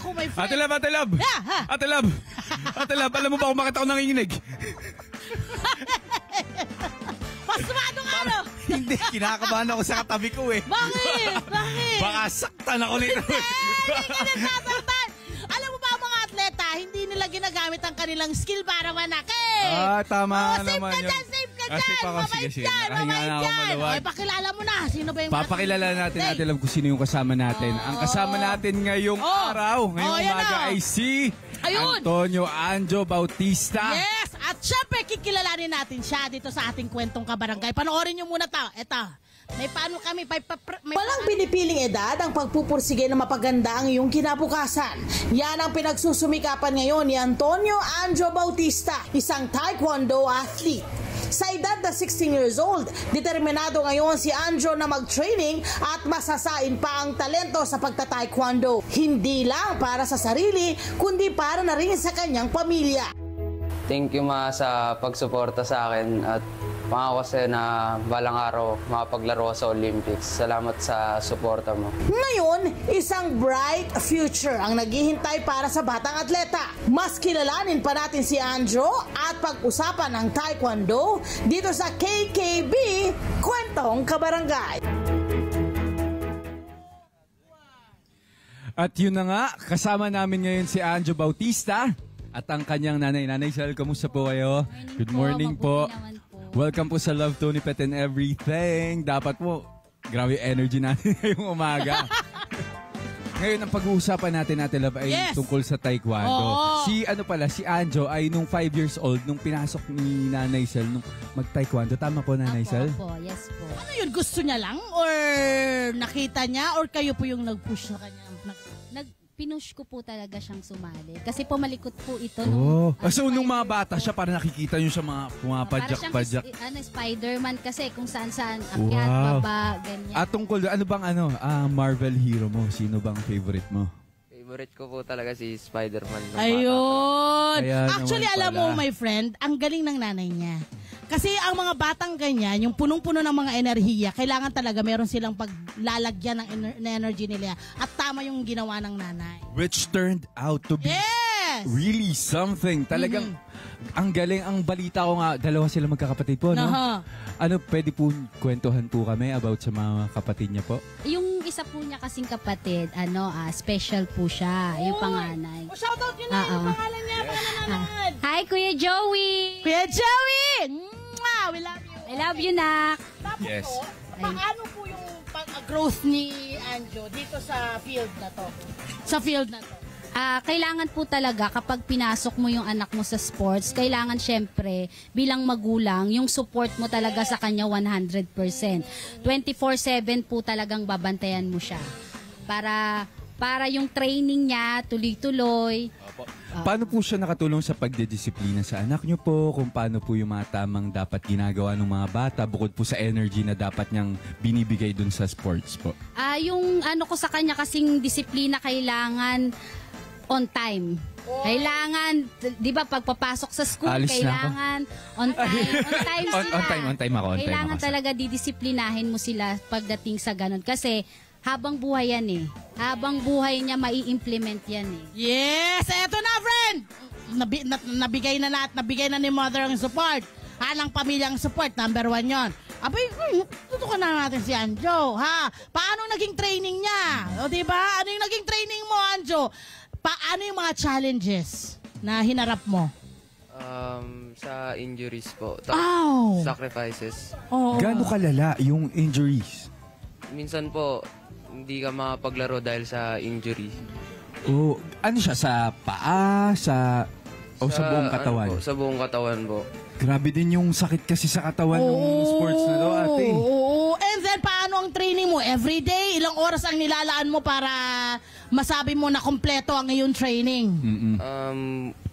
ako, my friend. Ate Lab, Ate Lab! Yeah, ha? Ate Lab! Ate Lab, alam mo ba kung bakit ako nanginginig? Pasmado nga, no? Hindi, kinakabahan ako sa katabi ko eh. Bakit? Bakit? Baka saktan ako nito. Hindi nasasaktan. Alam mo ba ang mga atleta, hindi nila ginagamit ang kanilang skill para manakit. Tama safe naman ka yun. dyan, safe ka dyan. Safe ako, Mabait sige. dyan, Nakahinga mabait na ako dyan. maluwag. Okay, pakilala mo na. Sino ba yung mga Papakilala natin, Hey. Ate Lab, kung sino yung kasama natin. Ang kasama natin ngayong araw, ngayong yan umaga na. ay si Ayun. Antonio Anjo Bautista. Yes! At syempre, kikilalanin natin siya dito sa ating kwentong kabarangay. Panoorin nyo muna to. Eto. May paano kami, Walang pinipiling edad ang pagpupursige na mapaganda ang iyong kinabukasan. Yan ang pinagsusumikapan ngayon ni Antonio Anjo Bautista, isang taekwondo athlete. Sa edad na 16 years old, determinado ngayon si Anjo na mag-training at masasain pa ang talento sa pagta-taekwondo. Hindi lang para sa sarili, kundi para na rin sa kanyang pamilya. Thank you ma sa pagsuporta sa akin at pangako sa'yo na balang araw makapaglaro sa Olympics. Salamat sa suporta mo. Ngayon, isang bright future ang naghihintay para sa batang atleta. Mas kilalanin pa natin si Anjo at pag-usapan ng taekwondo dito sa KKB Kwentong Kabarangay. At yun na nga, kasama namin ngayon si Anjo Bautista at ang kanyang nanay. Nanay Sal, kamusta po kayo? Good morning po. Welcome po sa Love Tony Pet and Everything. Dapat po, grabe energy natin ngayong umaga. Ngayon, ang pag-uusapan natin, Ate Love, ay tungkol sa taekwondo. Si Anjo ay nung 5 years old, nung pinasok ni Nanay Sal, nung mag-taekwondo. Tama po, Nanay Sal? Opo, yes po. Ano yun? Gusto niya lang? Or nakita niya? Or kayo po yung nag-push sa kanya? Pinush ko po talaga siyang sumali. Kasi pumalikot po ito. So, nung mga bata siya, parang nakikita nyo siya mga pumapadyak-padyak. Parang Spider-Man kasi kung saan-saan, akyat, baba, ganyan. At tungkol, ano bang Marvel hero mo? Sino bang favorite mo? Favorite ko po talaga si Spider-Man. Ayun! Kaya Actually, naman alam mo, pala. my friend, ang galing ng nanay niya. Kasi ang mga batang ganyan, yung punong-puno ng mga enerhiya, kailangan talaga meron silang paglalagyan ng energy nila. At tama yung ginawa ng nanay. Which turned out to be really something. Talagang, ang galing. Ang balita ko nga, dalawa sila magkakapatid po, no? Ano, pwede po kwentuhan po kami about sa mga kapatid niya po? Yung isa po niya kasing kapatid, special po siya, yung panganay. Shoutout yun na yung pangalan niya, pangalan. Hi, Kuya Joey! Kuya Joey! Mwah! We love you! I love you, Nak! Tapos Yes. po, paano po yung growth ni Anjo dito sa field na to? Sa field na to? Kailangan po talaga kapag pinasok mo yung anak mo sa sports, kailangan syempre bilang magulang, yung support mo talaga sa kanya 100%. 24/7 po talagang babantayan mo siya. Para yung training niya tuloy-tuloy. Paano po siya nakatulong sa pagdidisiplina sa anak niyo po? Kung paano po yung mga tamang dapat ginagawa ng mga bata bukod po sa energy na dapat niyang binibigay dun sa sports po? Yung ko sa kanya kasing disiplina kailangan on time. Kailangan, di ba, pagpapasok sa school, kailangan on time. On time sila. On time ako. Kailangan talaga didisiplinahin mo sila pagdating sa ganun. Kasi habang buhay yan eh. Habang buhay niya, mai-implement yan eh. Yes! Eto na, friend! Nabigay na ni mother ang support. Ng pamilyang support, number 1 yon. Abay, tutukan na natin si Anjo, ha? Paano naging training niya? O, diba? Ano yung naging training mo, Anjo? Paano yung mga challenges na hinarap mo? Sa injuries po. Sacrifices. Gaano kalala yung injuries? Minsan po, hindi ka makapaglaro dahil sa injury. Ano siya? Sa paa? sa buong katawan? Sa buong katawan po. Grabe din yung sakit kasi sa katawan ng sports na daw, ate. And then, paano ang training mo? Everyday? Ilang oras ang nilalaan mo para masabi mo na kompleto ang iyong training?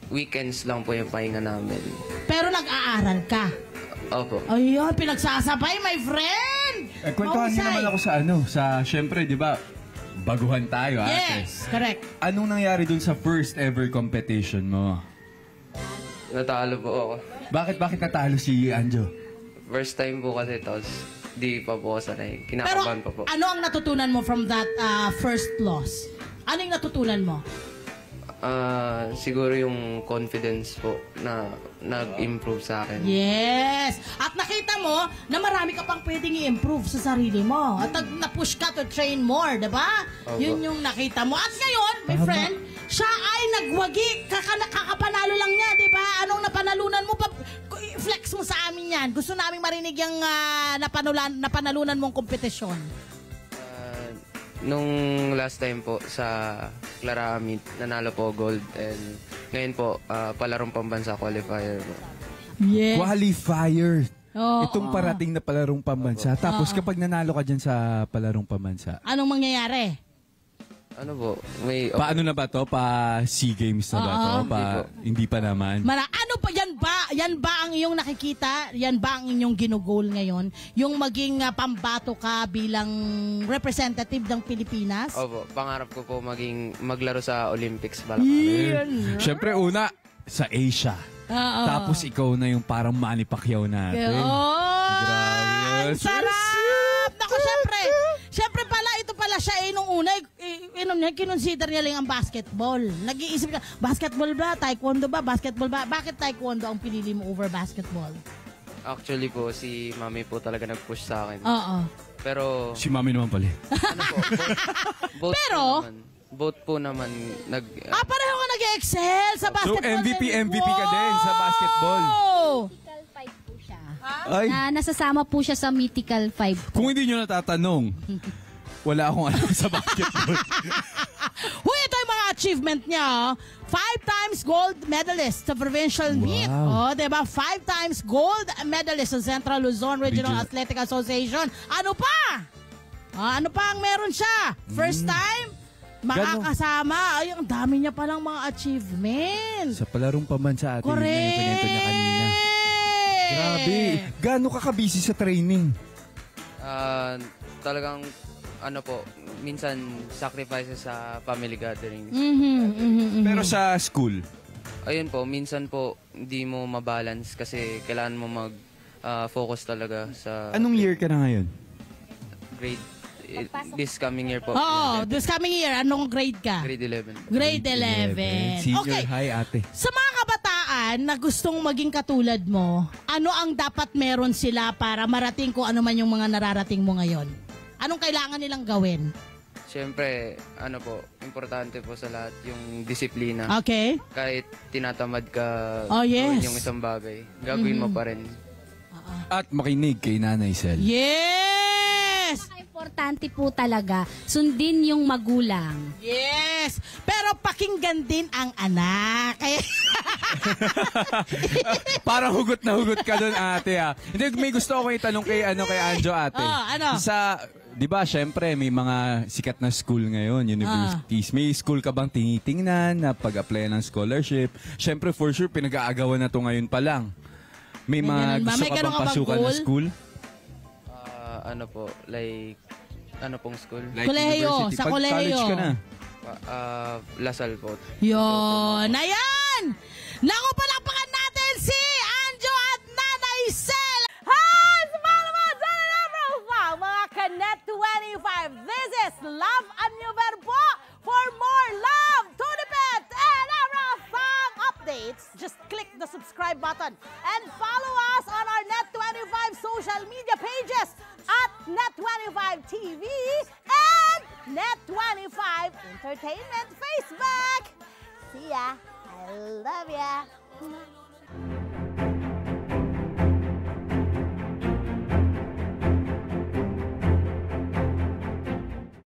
Weekends lang po yung pahinga namin. Pero nag-aaral ka? Opo. Ayun, pinagsasabay, my friend! Kwentuhan niyo naman ako sa syempre, di ba, baguhan tayo, ate. Yes, correct. Anong nangyari dun sa first ever competition mo? Natalo po ako. Bakit natalo si Anjo? First time po kasi, tapos di pa po ako sanay. Pero Kinakabahan pa po. ano ang natutunan mo from that first loss? Ano yung natutunan mo? Siguro yung confidence po na nag-improve sa akin. Yes! At nakita mo na marami ka pang pwedeng i-improve sa sarili mo. At na-push ka to train more, diba? Opo. Yun yung nakita mo. At ngayon, my friend, siya ay nagwagi. Kakapanalo lang niya, diba? Anong napanalunan mo? Flex mo sa amin yan. Gusto namin marinig yung napanalunan mong kompetisyon. Nung last time po sa Clara Amit, nanalo po gold. And ngayon po, palarong pambansa qualifier po. Yes. Qualifier. Oo. Itong parating na palarong pambansa. Tapos kapag nanalo ka dyan sa palarong pambansa, Anong mangyayari? Ano po? May... paano na ba to? Pa SEA Games na ba to? Hindi pa naman. Ano pa yan ba? Yan ba ang iyong nakikita? Yan ba ang inyong ginugol ngayon? Yung maging pambato ka bilang representative ng Pilipinas? Opo, pangarap ko po maglaro sa Olympics. Siyempre una, sa Asia. Tapos ikaw na yung parang Manny Pacquiao natin. Oh, Grabe. ang sarap! Naku, syempre pala, ito pala siya nung una, kinonsider niya lang ang basketball. Nag-iisip ka, basketball ba? Taekwondo ba? Basketball ba? Bakit taekwondo ang pinili mo over basketball? Actually po, si Mami po talaga nag-push sa akin. Oo. Pero, Si Mami naman pala. ano po, both Pero- po naman. Both po naman Pareho ka nag-excel sa So basketball. MVP ka din sa basketball. Mythical 5 po siya. Ay, Nasasama po siya sa Mythical 5. kung hindi nyo natatanong, wala akong alam sa basketball. Huy, ito yung mga achievement niya. 5 times gold medalist sa provincial meet. Oh, diba? 5 times gold medalist sa Central Luzon Regional Athletic Association. Ano pa? Ano pa ang meron siya? First time? Makakasama. Ay, ang dami niya palang mga achievements. Sa palarong pambansa atin, Correct! yung pinento niya kanina. Grabe. Gaano ka kabisi sa training? talagang ano po, minsan sacrifices sa family gatherings. Pero sa school? Ayun po, minsan po hindi mo mabalance kasi kailangan mo mag-focus talaga sa Anong year ka na ngayon? grade. This coming year po. This coming year, anong grade ka? Grade 11. Grade 11. Senior Okay. high ate. Sa mga kabataan na gustong maging katulad mo, ano ang dapat meron sila para marating kung ano man yung mga nararating mo ngayon? Anong kailangan nilang gawin? Siyempre, ano po, importante po sa lahat yung disiplina. Okay? Kahit tinatamad ka Oh, yes. gawin yung isang bagay, gagawin mo pa rin. At makinig kay Nanay Sel. Yes! Importante po talaga, sundin yung magulang. Yes! Pero pakinggan din ang anak. Parang hugot na hugot ka doon, ate. Hindi, may gusto ko itanong kay Anjo, ate. Ano? Sa, di ba, syempre, may mga sikat na school ngayon, universities. May school ka bang tinitingnan na pag-apply ng scholarship? Syempre, for sure, pinag-aagawan na to ngayon pa lang. May mga ganun ba? gusto May ka ganun bang ka bang pasukan na goal? school? Ano po, like, ano pong school? Like Kolehiyo, university. sa Pag kolehiyo. college ka na. Lasal po. Yun. Ayan! Naku, palakpakan natin si Anjo at Nanay Sel! Hi! Sumama mo dyan na profile, mga Kanet 25. This is Love a New Verbo. For more love, Tunipet, and Arafang updates, just click the subscribe button and follow us on our Net25 social media pages at Net25 TV and Net25 Entertainment Facebook. See ya. I love ya.